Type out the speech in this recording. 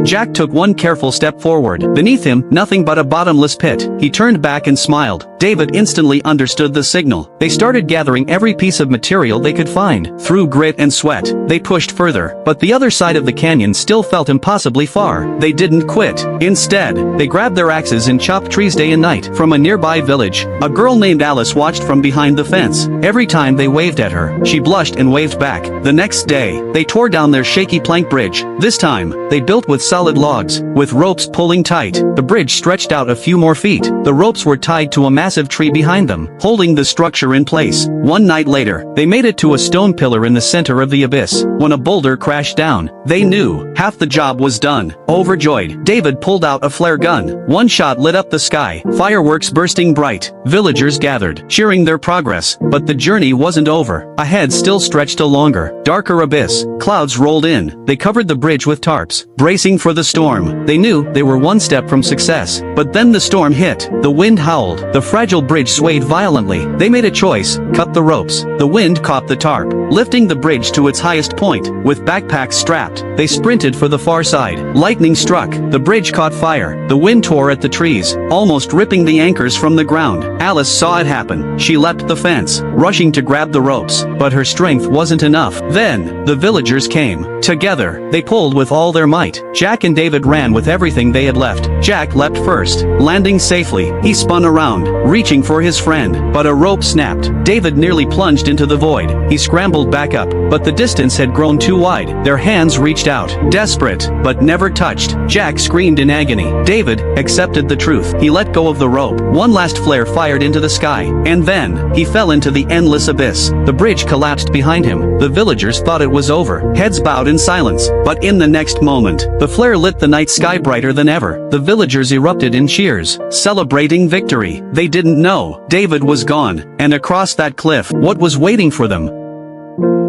Jack took one careful step forward. Beneath him, nothing but a bottomless pit. He turned back and smiled. David instantly understood the signal. They started gathering every piece of material they could find. Through grit and sweat, they pushed further, but the other side of the canyon still felt impossibly far. They didn't quit. Instead, they grabbed their axes and chopped trees day and night. From a nearby village, a girl named Alice watched from behind the fence. Every time they waved at her, she blushed and waved back. The next day, they tore down their shaky plank bridge. This time, they built with solid logs, with ropes pulling tight. The bridge stretched out a few more feet. The ropes were tied to a massive tree behind them, holding the structure in place. One night later, they made it to a stone pillar in the center of the abyss. When a boulder crashed down, they knew half the job was done. Overjoyed, David pulled out a flare gun. One shot lit up the sky, fireworks bursting bright. Villagers gathered, cheering their progress. But the journey wasn't over. Ahead still stretched a longer, darker abyss. Clouds rolled in. They covered the bridge with tarps, bracing for the storm. They knew they were one step from success. But then the storm hit. The wind howled. The fragile bridge swayed violently. They made a choice: cut the ropes. The wind caught the tarp, lifting the bridge to its highest point. With backpacks strapped, they sprinted for the far side. Lightning struck. The bridge caught fire. The wind tore at the trees, almost ripping the anchors from the ground. Alice saw it happen. She leapt the fence, rushing to grab the ropes, but her strength wasn't enough. Then, the villagers came. Together, they pulled with all their might. Jack and David ran with everything they had left. Jack leapt first, landing safely. He spun around, reaching for his friend, but a rope snapped. David nearly plunged into the void. He scrambled back up, but the distance had grown too wide. Their hands reached out, desperate, but never touched. Jack screamed in agony. David accepted the truth. He let go of the rope. One last flare fired into the sky, and then, he fell into the endless abyss. The bridge collapsed behind him. The villagers thought it was over, heads bowed in silence. But in the next moment, the flare lit the night sky brighter than ever. The villagers erupted in cheers, celebrating victory. They didn't know David was gone, and across that cliff, what was waiting for them?